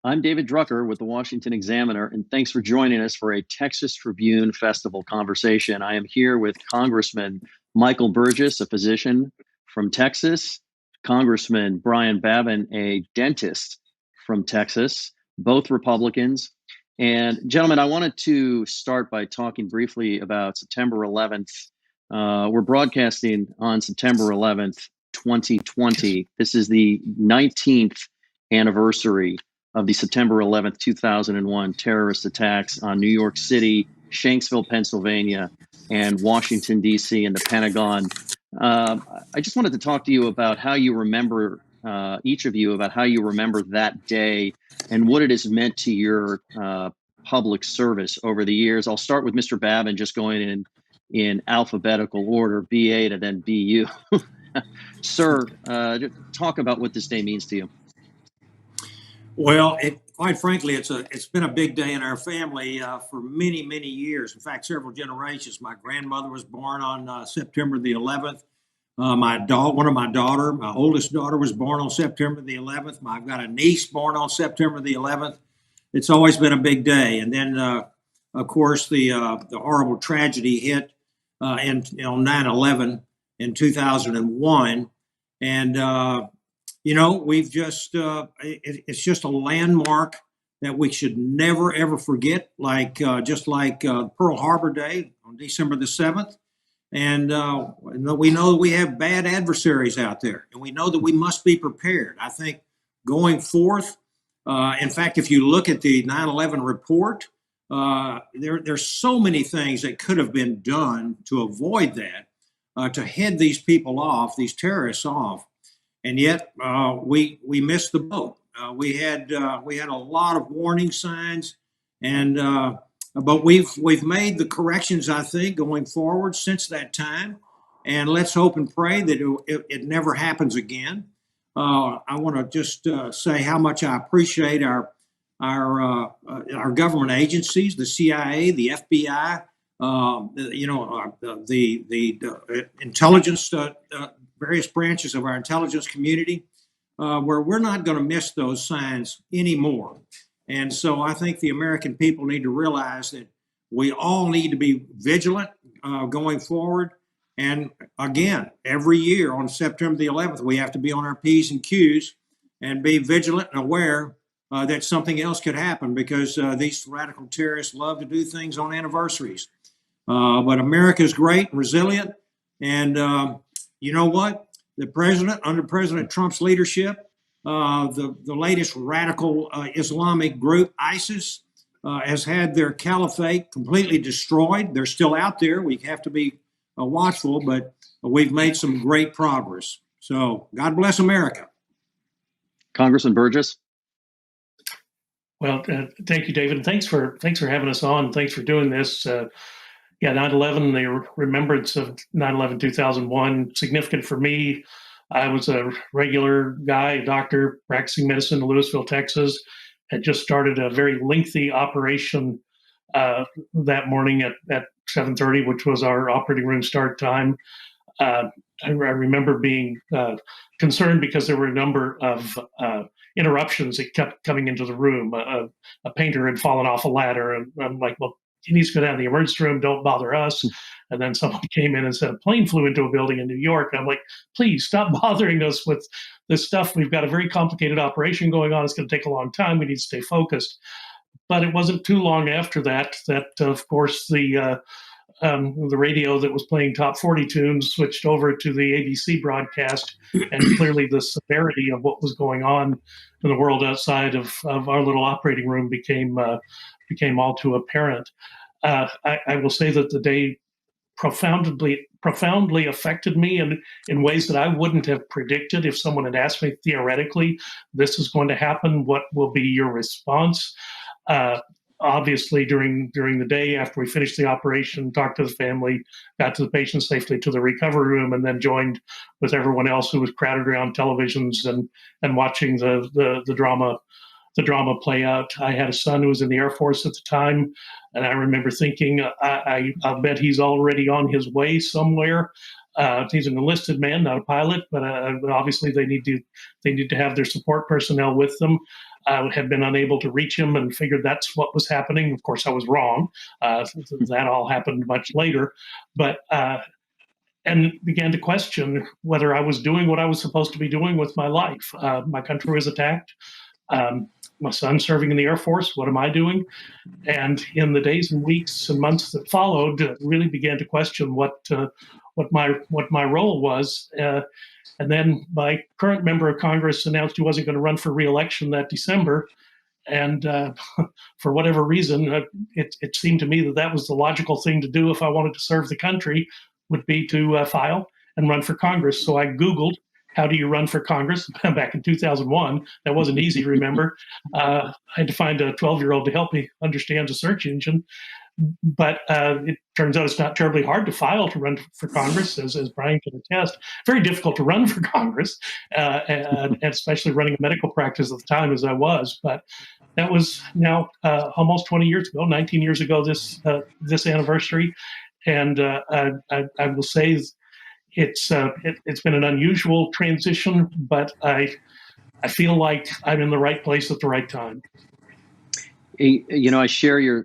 I'm David Drucker with the Washington Examiner, and thanks for joining us for a Texas Tribune Festival conversation. I am here with Congressman Michael Burgess, a physician from Texas, Congressman Brian Babin, a dentist from Texas, both Republicans. And gentlemen, I wanted to start by talking briefly about September 11th. We're broadcasting on September 11th, 2020. This is the 19th anniversary of the September 11th, 2001 terrorist attacks on New York City, Shanksville, Pennsylvania, and Washington, D.C., and the Pentagon. I just wanted to talk to you about how you remember, each of you, about how you remember that day and what it has meant to your public service over the years. I'll start with Mr. Babin, just going in alphabetical order, BA to then BU. Sir, talk about what this day means to you. Well, quite frankly, it's been a big day in our family for many, many years. In fact, several generations. My grandmother was born on September the 11th. My oldest daughter, was born on September the 11th. I've got a niece born on September the 11th. It's always been a big day. And then, of course, the horrible tragedy hit on 9/11 in 2001, and we've just, it's just a landmark that we should never, ever forget, just like Pearl Harbor Day on December the 7th. And we know that we have bad adversaries out there, and we know that we must be prepared. I think going forth, in fact, if you look at the 9/11 report, there's so many things that could have been done to avoid that, to head these people off, these terrorists off. And yet we missed the boat. We had a lot of warning signs, and but we've made the corrections, I think, going forward since that time. And let's hope and pray that it never happens again. I want to just say how much I appreciate our government agencies, the CIA, the FBI, the intelligence. Various branches of our intelligence community, where we're not going to miss those signs anymore. And so I think the American people need to realize that we all need to be vigilant going forward. And again, every year on September the 11th, we have to be on our P's and Q's and be vigilant and aware that something else could happen, because these radical terrorists love to do things on anniversaries. But America is great and resilient. And you know what? The president, under President Trump's leadership, the latest radical Islamic group, ISIS, has had their caliphate completely destroyed. They're still out there. We have to be watchful, but we've made some great progress. So God bless America. Congressman Burgess. Well, thank you, David. Thanks for having us on. Thanks for doing this. 9/11, the remembrance of 9/11, 2001, significant for me. I was a regular guy, a doctor practicing medicine in Louisville, Texas, had just started a very lengthy operation that morning at 7:30, which was our operating room start time. I remember being concerned because there were a number of interruptions that kept coming into the room. A painter had fallen off a ladder, and I'm like, well, he needs to go down to the emergency room. Don't bother us. And then someone came in and said a plane flew into a building in New York. And I'm like, please stop bothering us with this stuff. We've got a very complicated operation going on. It's going to take a long time. We need to stay focused. But it wasn't too long after that of course, the radio that was playing top 40 tunes switched over to the ABC broadcast, and clearly the severity of what was going on in the world outside of our little operating room became all too apparent. I will say that the day profoundly affected me in ways that I wouldn't have predicted. If someone had asked me theoretically, this is going to happen, what will be your response? Obviously, during the day after we finished the operation, talked to the family, got to the patient safely to the recovery room, and then joined with everyone else who was crowded around televisions and watching the drama play out. I had a son who was in the Air Force at the time, and I remember thinking, I'll bet he's already on his way somewhere. He's an enlisted man, not a pilot, but obviously they need to have their support personnel with them. I had been unable to reach him and figured that's what was happening. Of course, I was wrong. That all happened much later, but and began to question whether I was doing what I was supposed to be doing with my life. My country was attacked. My son's serving in the Air Force. What am I doing? And in the days and weeks and months that followed, really began to question what my role was. And then my current member of Congress announced he wasn't going to run for re-election that December. And for whatever reason, it seemed to me that that was the logical thing to do if I wanted to serve the country, would be to file and run for Congress. So I Googled, how do you run for Congress? Back in 2001. That wasn't easy, remember. I had to find a 12-year-old to help me understand the search engine. But it turns out it's not terribly hard to file to run for Congress, as Brian can attest. Very difficult to run for Congress, and especially running a medical practice at the time as I was. But that was now almost 20 years ago, 19 years ago this anniversary. And I will say it's been an unusual transition, but I feel like I'm in the right place at the right time. I share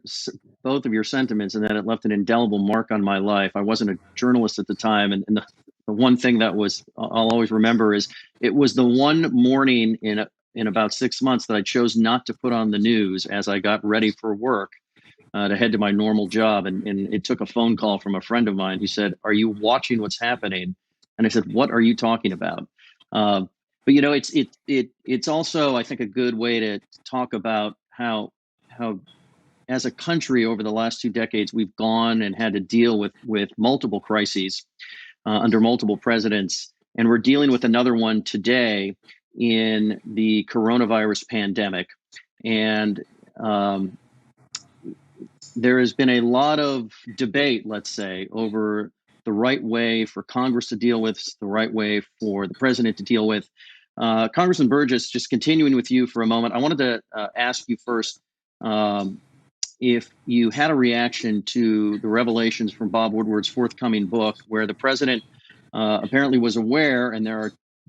both of your sentiments, and that it left an indelible mark on my life. I wasn't a journalist at the time, and the one thing that I'll always remember is it was the one morning in about 6 months that I chose not to put on the news as I got ready for work to head to my normal job, and it took a phone call from a friend of mine who said, "Are you watching what's happening?" And I said, "What are you talking about?" But it's also, I think, a good way to talk about how as a country over the last 2 decades, we've gone and had to deal with multiple crises under multiple presidents. And we're dealing with another one today in the coronavirus pandemic. And there has been a lot of debate, let's say, over the right way for Congress to deal with, the right way for the president to deal with. Congressman Burgess, just continuing with you for a moment, I wanted to ask you first, if you had a reaction to the revelations from Bob Woodward's forthcoming book, where the president apparently was aware, and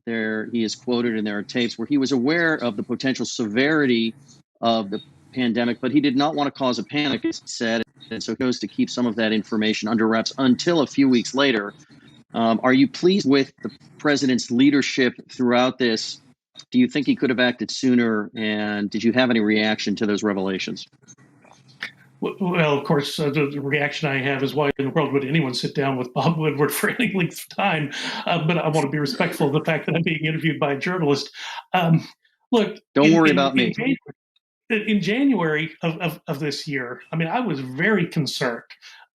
he is quoted, and there are tapes where he was aware of the potential severity of the pandemic, but he did not want to cause a panic, as he said, and so he chose to keep some of that information under wraps until a few weeks later. Are you pleased with the president's leadership throughout this? Do you think he could have acted sooner? And did you have any reaction to those revelations? Well, of course, the reaction I have is, why in the world would anyone sit down with Bob Woodward for any length of time? But I want to be respectful of the fact that I'm being interviewed by a journalist. Look, don't worry about me. In January of this year, I mean, I was very concerned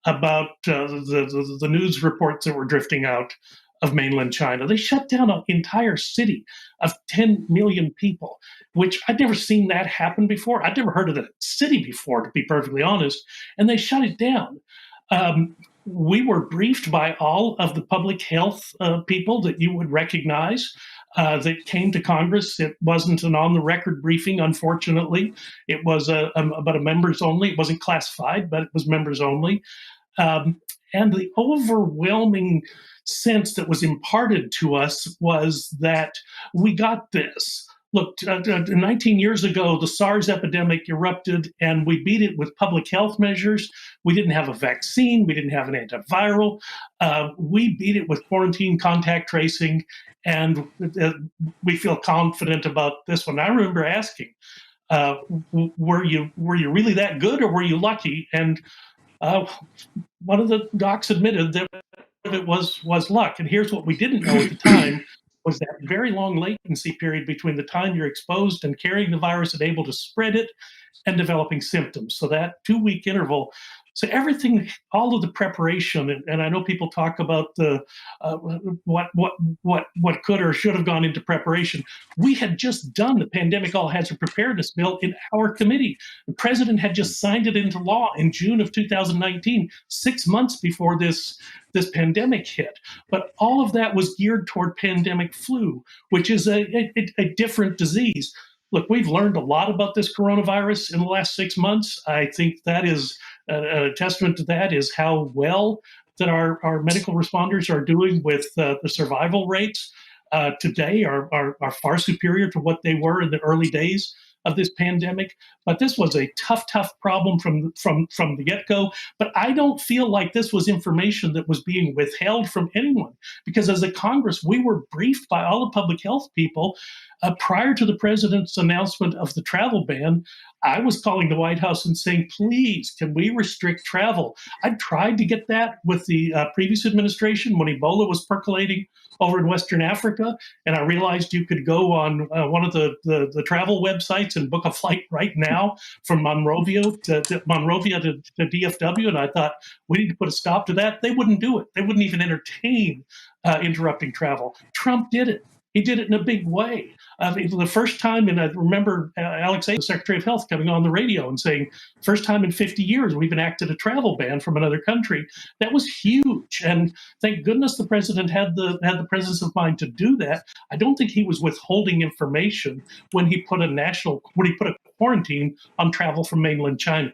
about the news reports that were drifting out of mainland China. They shut down an entire city of 10 million people, which I'd never seen that happen before. I'd never heard of the city before, to be perfectly honest, and they shut it down. We were briefed by all of the public health people that you would recognize that came to Congress. It wasn't an on-the-record briefing, unfortunately. It was about a members only. It wasn't classified, but it was members only. And the overwhelming sense that was imparted to us was that we got this. Look, 19 years ago, the SARS epidemic erupted, and we beat it with public health measures. We didn't have a vaccine. We didn't have an antiviral. We beat it with quarantine, contact tracing, and we feel confident about this one. I remember asking, were you really that good, or were you lucky? And one of the docs admitted that it was luck. And here's what we didn't know at the time, was that very long latency period between the time you're exposed and carrying the virus and able to spread it and developing symptoms. So that 2-week interval. So everything, all of the preparation, and I know people talk about the what could or should have gone into preparation. We had just done the Pandemic All Hazard Preparedness Bill in our committee. The president had just signed it into law in June of 2019, 6 months before this pandemic hit. But all of that was geared toward pandemic flu, which is a different disease. Look, we've learned a lot about this coronavirus in the last 6 months. I think that is a testament to that is how well that our medical responders are doing with the survival rates today are far superior to what they were in the early days of this pandemic, but this was a tough problem from the get-go. But I don't feel like this was information that was being withheld from anyone, because as a Congress, we were briefed by all the public health people prior to the president's announcement of the travel ban. I was calling the White House and saying, please, can we restrict travel? I tried to get that with the previous administration when Ebola was percolating over in Western Africa, and I realized you could go on one of the travel websites and book a flight right now from Monrovia to DFW, and I thought, we need to put a stop to that. They wouldn't do it. They wouldn't even entertain interrupting travel. Trump did it. He did it in a big way. The first time, and I remember Alex, the Secretary of Health, coming on the radio and saying, first time in 50 years we've enacted a travel ban from another country. That was huge. And thank goodness the president had the presence of mind to do that. I don't think he was withholding information when he put a quarantine on travel from mainland China.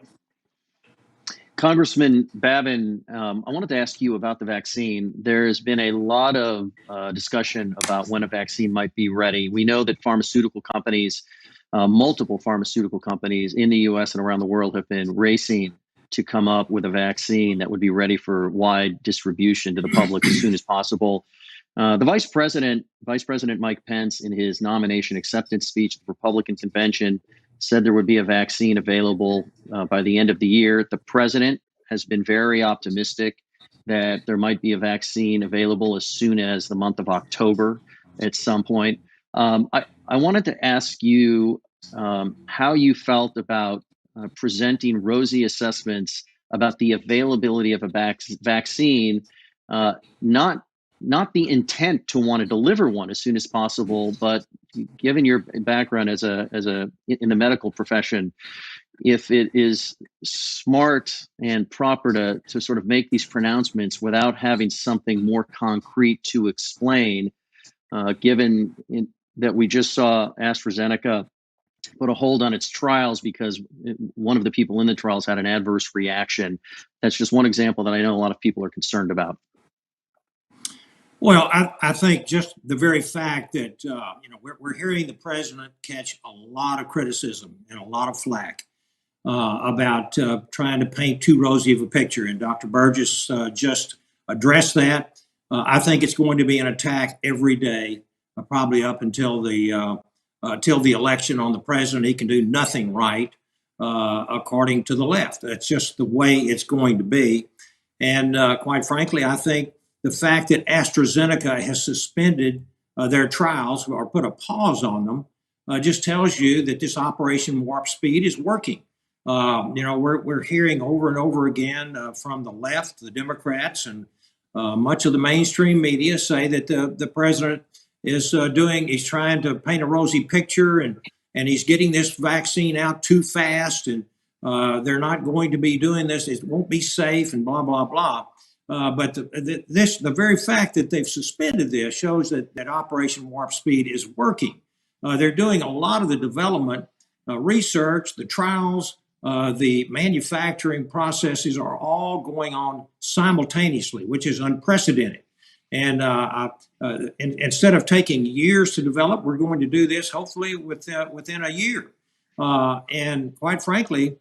Congressman Babin, I wanted to ask you about the vaccine. There has been a lot of discussion about when a vaccine might be ready. We know that pharmaceutical companies, multiple pharmaceutical companies in the U.S. and around the world have been racing to come up with a vaccine that would be ready for wide distribution to the public as soon as possible. The Vice President Mike Pence, in his nomination acceptance speech at the Republican convention, said there would be a vaccine available by the end of the year. The president has been very optimistic that there might be a vaccine available as soon as the month of October at some point. I wanted to ask you how you felt about presenting rosy assessments about the availability of a vaccine, not the intent to want to deliver one as soon as possible, but given your background as a in the medical profession, if it is smart and proper to sort of make these pronouncements without having something more concrete to explain, given that we just saw AstraZeneca put a hold on its trials because one of the people in the trials had an adverse reaction. That's just one example that I know a lot of people are concerned about. Well, I think just the very fact that we're hearing the president catch a lot of criticism and a lot of flack about trying to paint too rosy of a picture, and Dr. Burgess just addressed that. I think it's going to be an attack every day, probably up until the election on the president. He can do nothing right, according to the left. That's just the way it's going to be, and quite frankly, I think the fact that AstraZeneca has suspended their trials or put a pause on them just tells you that this Operation Warp Speed is working. We're hearing over and over again from the left, the Democrats, and much of the mainstream media say that the president is he's trying to paint a rosy picture and he's getting this vaccine out too fast, and they're not going to be doing this. It won't be safe and blah, blah, blah. But the very fact that they've suspended this shows that Operation Warp Speed is working. They're doing a lot of the development, research, the trials, the manufacturing processes are all going on simultaneously, which is unprecedented. And instead of taking years to develop, we're going to do this hopefully within a year. And quite frankly,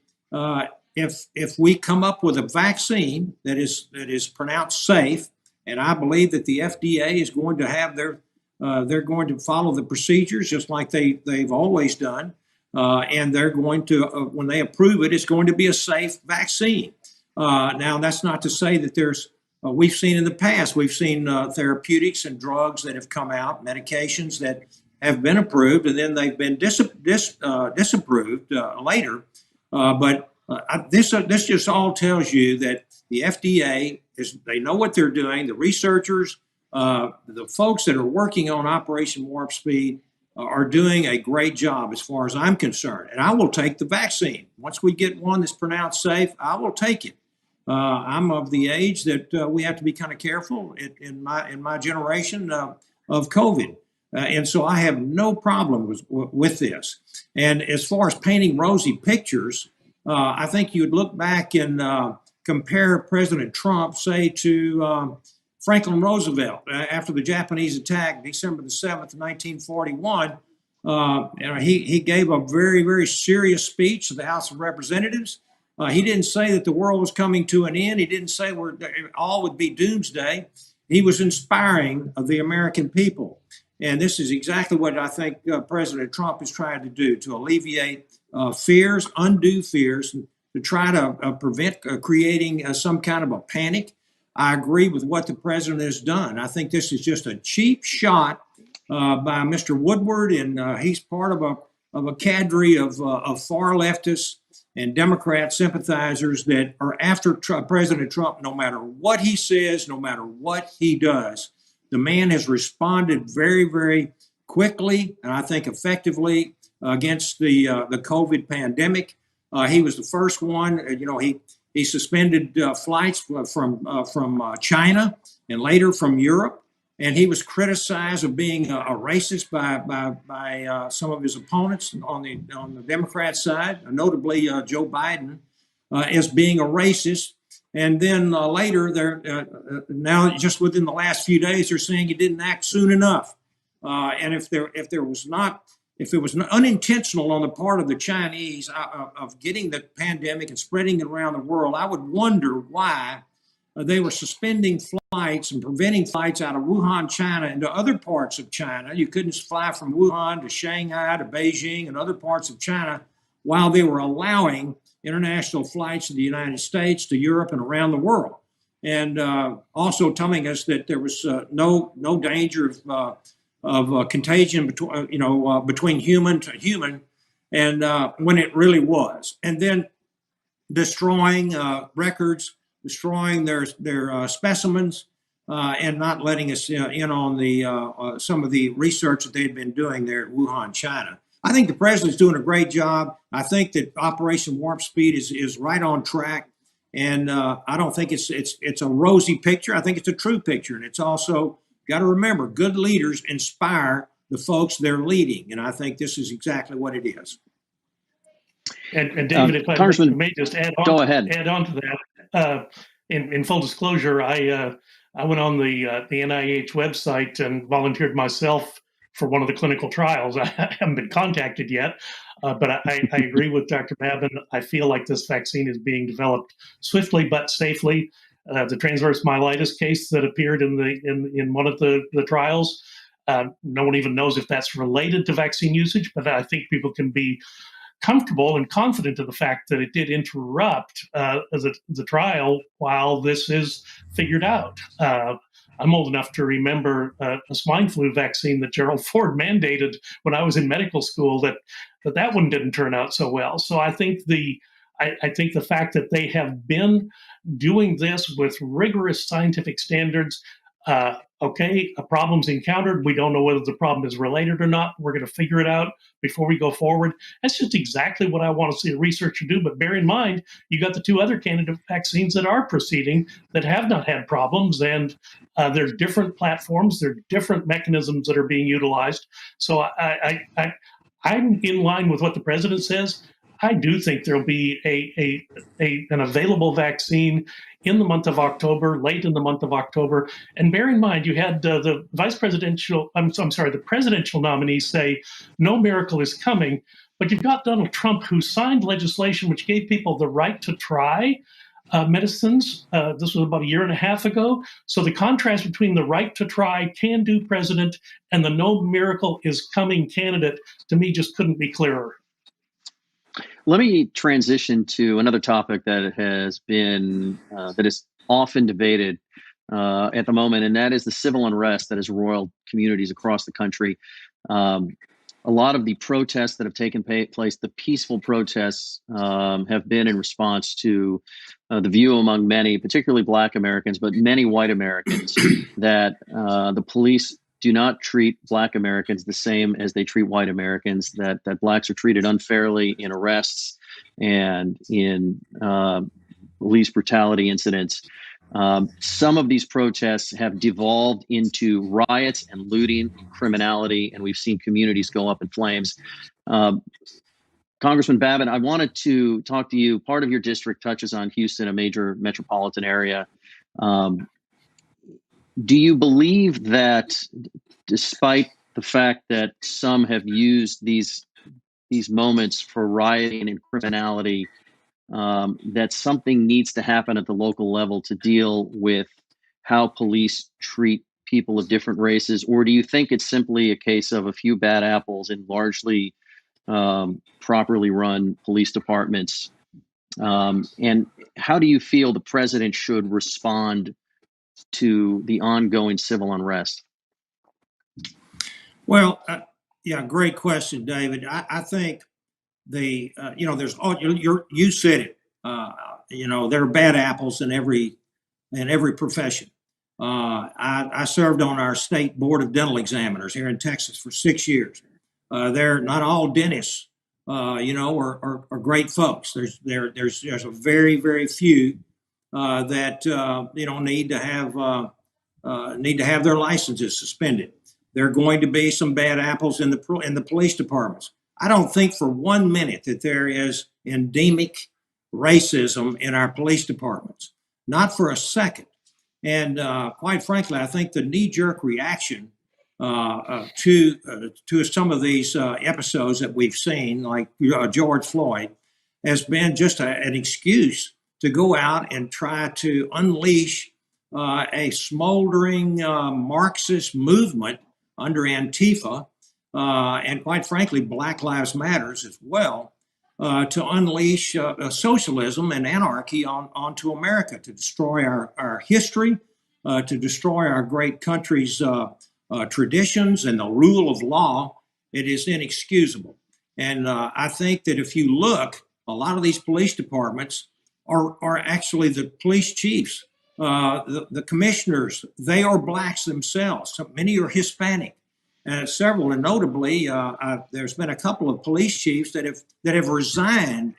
if we come up with a vaccine that is pronounced safe, and I believe that the FDA is going to have they're going to follow the procedures just like they've always done, and they're going to when they approve it, it's going to be a safe vaccine. Now, that's not to say that we've seen in the past, we've seen therapeutics and drugs that have come out, medications that have been approved, and then they've been disapproved later, but this just all tells you that the FDA they know what they're doing. The researchers, the folks that are working on Operation Warp Speed are doing a great job as far as I'm concerned. And I will take the vaccine. Once we get one that's pronounced safe, I will take it. I'm of the age that we have to be kind of careful in my generation of COVID. And so I have no problem with this. And as far as painting rosy pictures, I think you'd look back and compare President Trump, say, to Franklin Roosevelt after the Japanese attack, December the 7th, 1941. He gave a very, very serious speech to the House of Representatives. He didn't say that the world was coming to an end. He didn't say all would be doomsday. He was inspiring of the American people. And this is exactly what I think President Trump is trying to do, to alleviate fears, undue fears, to try to prevent creating some kind of a panic. I agree with what the president has done. I think this is just a cheap shot by Mr. Woodward, and he's part of a cadre of far leftists and Democrat sympathizers that are after President Trump no matter what he says, no matter what he does. The man has responded very, very quickly and I think effectively against the COVID pandemic. He was the first one. He suspended flights from China and later from Europe. And he was criticized of being a racist by some of his opponents on the Democrat side, notably Joe Biden, as being a racist. And then later, now just within the last few days, they're saying he didn't act soon enough. And if it was unintentional on the part of the Chinese of getting the pandemic and spreading it around the world, I would wonder why they were suspending flights and preventing flights out of Wuhan, China, into other parts of China. You couldn't fly from Wuhan to Shanghai to Beijing and other parts of China while they were allowing international flights to the United States, to Europe, and around the world. And also telling us that there was no danger of contagion between human to human, and when it really was. And then destroying records, destroying their specimens, and not letting us in on the some of the research that they've been doing there at Wuhan, China. I think the president's doing a great job. I think that Operation Warp Speed is right on track, and I don't think it's a rosy picture. I think it's a true picture, and it's also got to remember good leaders inspire the folks they're leading, and I think this is exactly what it is. And David, if I may just add on, go ahead. Add on to that. In full disclosure, I went on the NIH website and volunteered myself for one of the clinical trials. I haven't been contacted yet, but I agree with Dr. Babin. I feel like this vaccine is being developed swiftly but safely. The transverse myelitis case that appeared in one of the trials, no one even knows if that's related to vaccine usage, but I think people can be comfortable and confident of the fact that it did interrupt the trial while this is figured out. I'm old enough to remember a swine flu vaccine that Gerald Ford mandated when I was in medical school that one didn't turn out so well. So I think I think the fact that they have been doing this with rigorous scientific standards, okay, a problem's encountered. We don't know whether the problem is related or not. We're going to figure it out before we go forward. That's just exactly what I want to see a researcher do. But bear in mind, you got the two other candidate vaccines that are proceeding that have not had problems, and there are different platforms, there are different mechanisms that are being utilized. So I'm in line with what the president says. I do think there'll be an available vaccine in the month of October, late in the month of October. And bear in mind, you had the the presidential nominees say no miracle is coming, but you've got Donald Trump, who signed legislation which gave people the right to try medicines. This was about a year and a half ago. So the contrast between the right to try, can do president, and the no miracle is coming candidate, to me, just couldn't be clearer. Let me transition to another topic that has been that is often debated at the moment, and that is the civil unrest that has roiled communities across the country. A lot of the protests that have taken place, the peaceful protests, have been in response to the view among many, particularly Black Americans, but many white Americans, that the police do not treat Black Americans the same as they treat white Americans, that Blacks are treated unfairly in arrests and in police brutality incidents. Some of these protests have devolved into riots and looting and criminality, and we've seen communities go up in flames. Congressman Babin, I wanted to talk to you. Part of your district touches on Houston, a major metropolitan area. Do you believe that despite the fact that some have used these moments for rioting and criminality, that something needs to happen at the local level to deal with how police treat people of different races? Or do you think it's simply a case of a few bad apples in largely properly run police departments? And how do you feel the president should respond to the ongoing civil unrest? Well, yeah, great question, David. I think there's you said it. There are bad apples in every profession. I served on our state board of dental examiners here in Texas for 6 years. They're not all dentists, are great folks. There's a very, very few that need to have their licenses suspended. There are going to be some bad apples in the police departments. I don't think for 1 minute that there is endemic racism in our police departments. Not for a second. And quite frankly, I think the knee-jerk reaction to some of these episodes that we've seen, like George Floyd, has been just an excuse to go out and try to unleash a smoldering Marxist movement under Antifa, and quite frankly, Black Lives Matters as well, to unleash socialism and anarchy onto America, to destroy our history, to destroy our great country's traditions and the rule of law. It is inexcusable. And I think that if you look, a lot of these police departments are actually the police chiefs, the commissioners. They are blacks themselves. So many are Hispanic. Several, and notably, there's been a couple of police chiefs that have resigned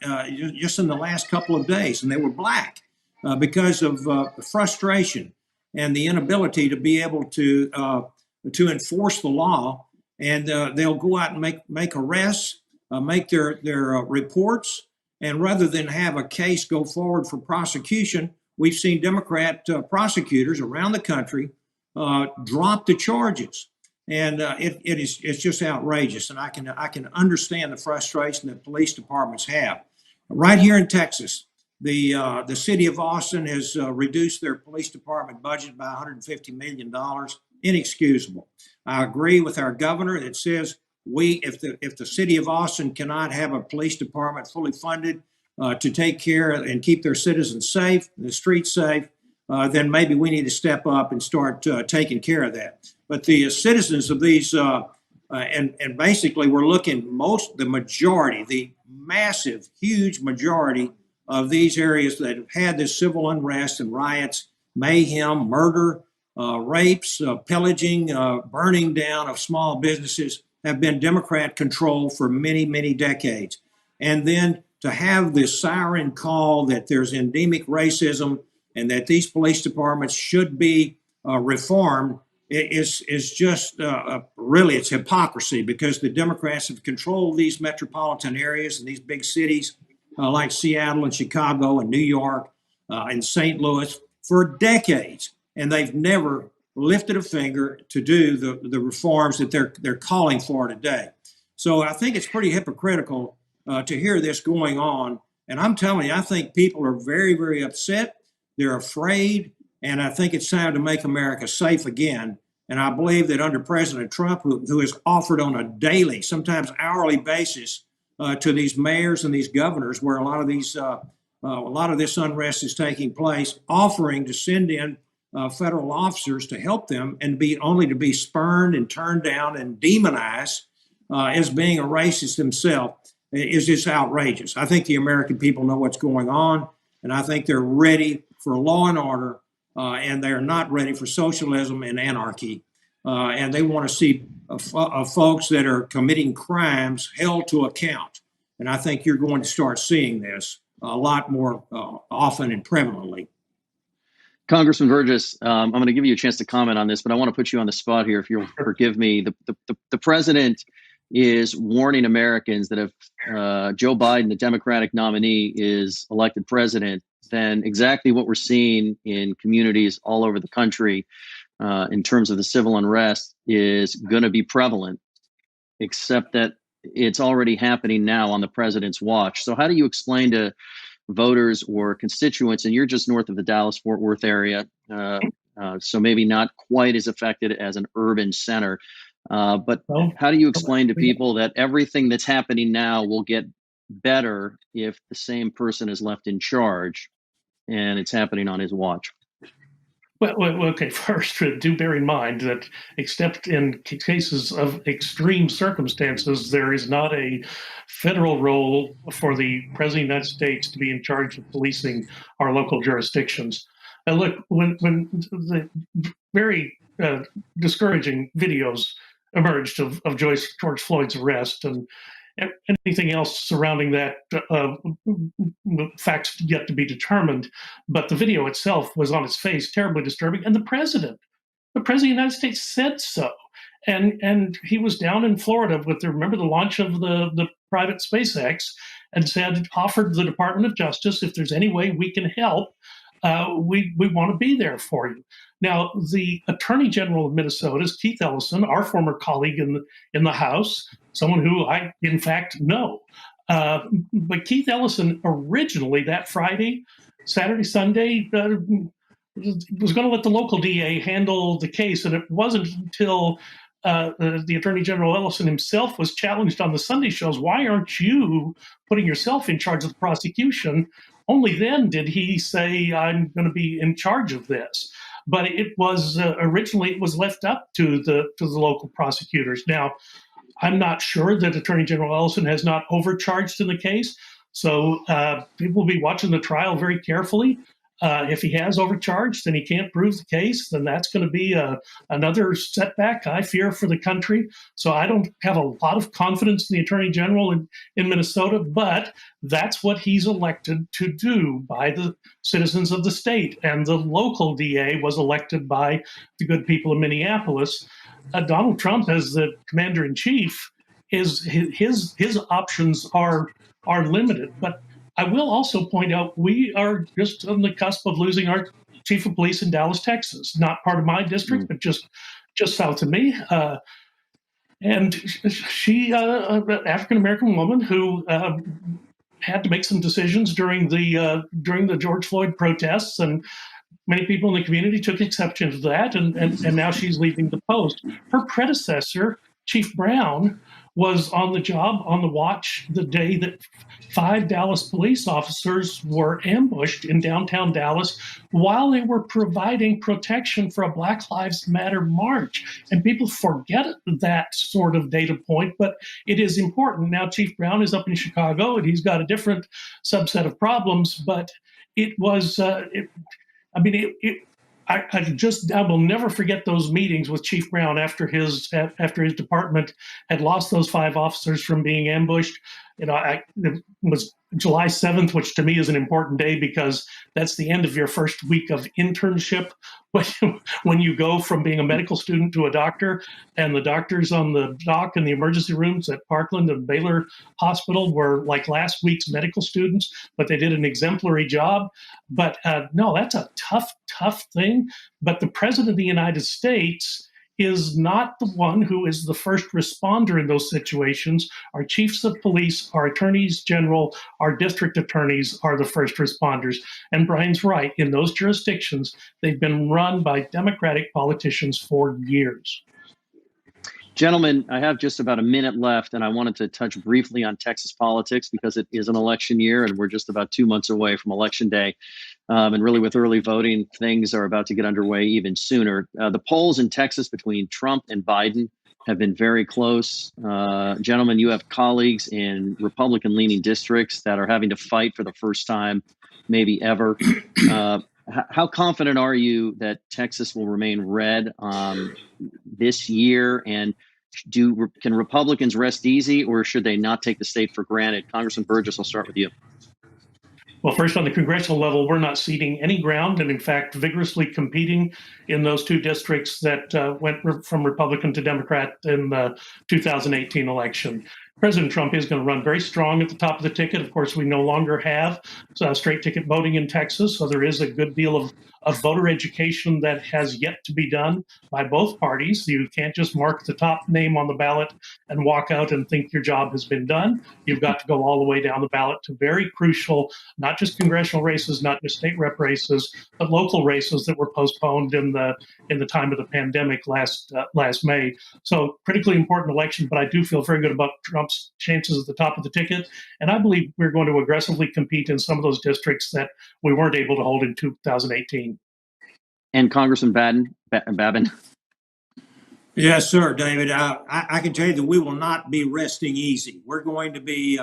just in the last couple of days, and they were black because of frustration and the inability to be able to enforce the law. And they'll go out and make arrests, make their reports, and rather than have a case go forward for prosecution, we've seen Democrat prosecutors around the country drop the charges. And it's just outrageous, and I can understand the frustration that police departments have. Right here in Texas, the city of Austin has reduced their police department budget by $150 million. Inexcusable. I agree with our governor that says if the city of Austin cannot have a police department fully funded to take care and keep their citizens safe, the streets safe, then maybe we need to step up and start taking care of that. But the citizens of these, and basically we're looking the massive, huge majority of these areas that have had this civil unrest and riots, mayhem, murder, rapes, pillaging, burning down of small businesses have been Democrat controlled for many, many decades. And then to have this siren call that there's endemic racism and that these police departments should be reformed is just really, it's hypocrisy, because the Democrats have controlled these metropolitan areas and these big cities like Seattle and Chicago and New York and St. Louis for decades, and they've never lifted a finger to do the reforms that they're calling for today. So I think it's pretty hypocritical to hear this going on. And I'm telling you, I think people are very, very upset. They're afraid. And I think it's time to make America safe again. And I believe that under President Trump, who has offered on a daily, sometimes hourly basis to these mayors and these governors, where a lot of this unrest is taking place, offering to send in federal officers to help them, and only to be spurned and turned down and demonized as being a racist himself, is just outrageous. I think the American people know what's going on, and I think they're ready for law and order. And they're not ready for socialism and anarchy. And they want to see folks that are committing crimes held to account. And I think you're going to start seeing this a lot more often and prevalently. Congressman Burgess, I'm going to give you a chance to comment on this, but I want to put you on the spot here, if you'll forgive me. The president is warning Americans that if Joe Biden, the Democratic nominee, is elected president, then exactly what we're seeing in communities all over the country, in terms of the civil unrest is going to be prevalent, except that it's already happening now on the president's watch. So how do you explain to voters or constituents, and you're just north of the Dallas-Fort Worth area, so maybe not quite as affected as an urban center, but how do you explain to people that everything that's happening now will get better if the same person is left in charge and it's happening on his watch? Well, okay, first, do bear in mind that except in cases of extreme circumstances, there is not a federal role for the President of the United States to be in charge of policing our local jurisdictions. And look, when the very discouraging videos emerged of George Floyd's arrest and anything else surrounding that, facts yet to be determined. But the video itself was on its face terribly disturbing. And the President of the United States said so. And he was down in Florida with remember the launch of the private SpaceX, and offered the Department of Justice, if there's any way we can help, we want to be there for you. Now, the Attorney General of Minnesota is Keith Ellison, our former colleague in the House, someone who I, in fact, know. But Keith Ellison originally that Saturday, Sunday, was going to let the local DA handle the case. And it wasn't until the Attorney General Ellison himself was challenged on the Sunday shows, why aren't you putting yourself in charge of the prosecution? Only then did he say, I'm going to be in charge of this. But it was originally it was left up to the local prosecutors. Now, I'm not sure that Attorney General Ellison has not overcharged in the case. So people will be watching the trial very carefully. If he has overcharged and he can't prove the case, then that's going to be another setback, I fear, for the country. So I don't have a lot of confidence in the Attorney General in Minnesota, but that's what he's elected to do by the citizens of the state. And the local DA was elected by the good people of Minneapolis. Donald Trump, as the commander-in-chief, his options are limited. But I will also point out we are just on the cusp of losing our chief of police in Dallas, Texas. Not part of my district, but just south of me. And she, an African-American woman who had to make some decisions during the George Floyd protests, and many people in the community took exception to that, and now she's leaving the post. Her predecessor, Chief Brown, was on the job, on the watch, the day that 5 Dallas police officers were ambushed in downtown Dallas while they were providing protection for a Black Lives Matter march. And people forget that sort of data point, but it is important. Now, Chief Brown is up in Chicago, and he's got a different subset of problems, but it was, I will never forget those meetings with Chief Brown after his department had lost those 5 officers from being ambushed. It was July 7th, which to me is an important day because that's the end of your first week of internship when you go from being a medical student to a doctor, and the doctors on the dock and the emergency rooms at Parkland and Baylor Hospital were like last week's medical students, but they did an exemplary job. But no, that's a tough thing. But the President of the United States is not the one who is the first responder in those situations. Our chiefs of police, our attorneys general, our district attorneys are the first responders. And Brian's right. In those jurisdictions, they've been run by Democratic politicians for years. Gentlemen, I have just about a minute left, and I wanted to touch briefly on Texas politics because it is an election year, and we're just about 2 months away from Election Day. And really, with early voting, things are about to get underway even sooner. The polls in Texas between Trump and Biden have been very close. Gentlemen, you have colleagues in Republican-leaning districts that are having to fight for the first time, maybe ever. How confident are you that Texas will remain red this year? And can Republicans rest easy, or should they not take the state for granted? Congressman Burgess, I'll start with you. Well, first, on the congressional level, we're not ceding any ground, and in fact, vigorously competing in those 2 districts that went from Republican to Democrat in the 2018 election. President Trump is going to run very strong at the top of the ticket. Of course, we no longer have straight ticket voting in Texas, so there is a good deal of voter education that has yet to be done by both parties. You can't just mark the top name on the ballot and walk out and think your job has been done. You've got to go all the way down the ballot to very crucial, not just congressional races, not just state rep races, but local races that were postponed in the time of the pandemic last May. So critically important election, but I do feel very good about Trump's chances at the top of the ticket. And I believe we're going to aggressively compete in some of those districts that we weren't able to hold in 2018. And Congressman Babin. Yes, sir, David. I can tell you that we will not be resting easy. We're going to be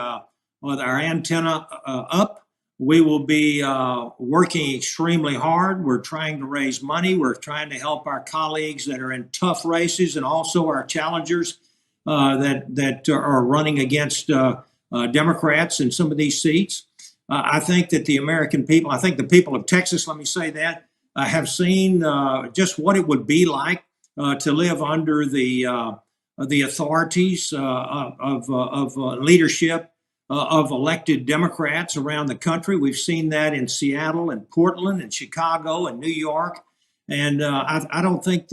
with our antenna up. We will be working extremely hard. We're trying to raise money. We're trying to help our colleagues that are in tough races and also our challengers that are running against Democrats in some of these seats. I think that the American people, I think the people of Texas, let me say that, have seen just what it would be like to live under the authorities of leadership of elected Democrats around the country. We've seen that in Seattle and Portland and Chicago and New York. And I don't think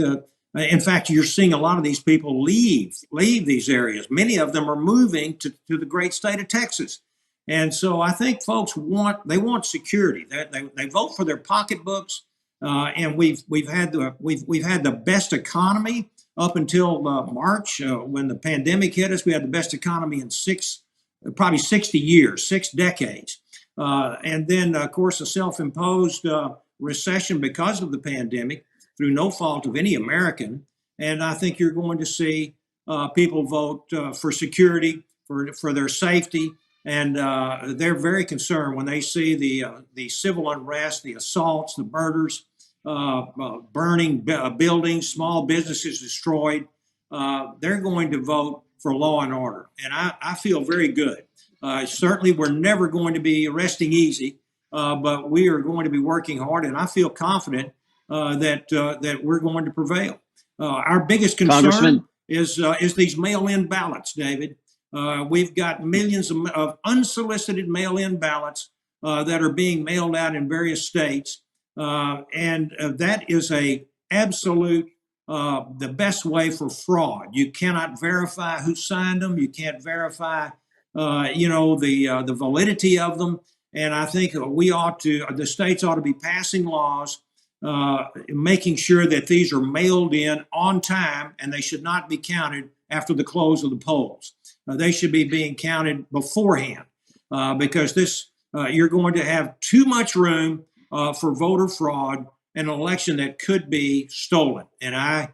in fact, you're seeing a lot of these people leave these areas. Many of them are moving to the great state of Texas. And so I think folks want security. They vote for their pocketbooks. And we've had the best economy up until March when the pandemic hit us. We had the best economy in probably 60 years, 6 decades. And then, of course, a self-imposed recession because of the pandemic through no fault of any American. And I think you're going to see people vote for security, for their safety. And they're very concerned when they see the civil unrest, the assaults, the murders, burning buildings, small businesses destroyed. They're going to vote for law and order. And I feel very good. Certainly, we're never going to be resting easy, but we are going to be working hard. And I feel confident that we're going to prevail. Our biggest concern is these mail-in ballots, David. We've got millions of unsolicited mail-in ballots that are being mailed out in various states. And that is a absolute the best way for fraud. You cannot verify who signed them. You can't verify, the validity of them. And I think the states ought to be passing laws making sure that these are mailed in on time, and they should not be counted after the close of the polls. They should be being counted beforehand because you're going to have too much room for voter fraud in an election that could be stolen. And I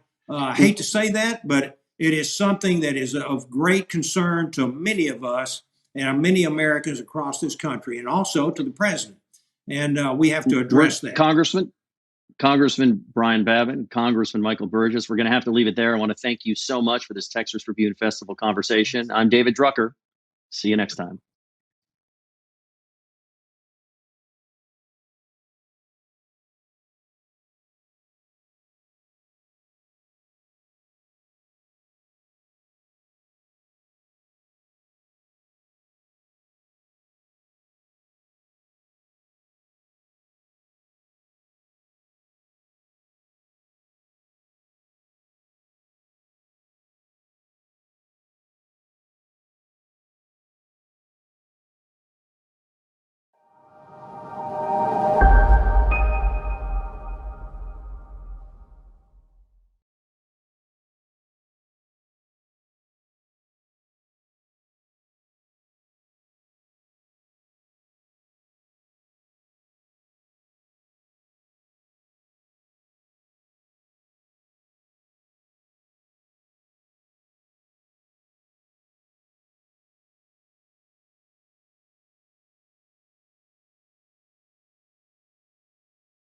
hate to say that, but it is something that is of great concern to many of us and many Americans across this country, and also to the president. And we have to address that. Congressman Brian Babin, Congressman Michael Burgess, we're going to have to leave it there. I want to thank you so much for this Texas Tribune Festival conversation. I'm David Drucker. See you next time.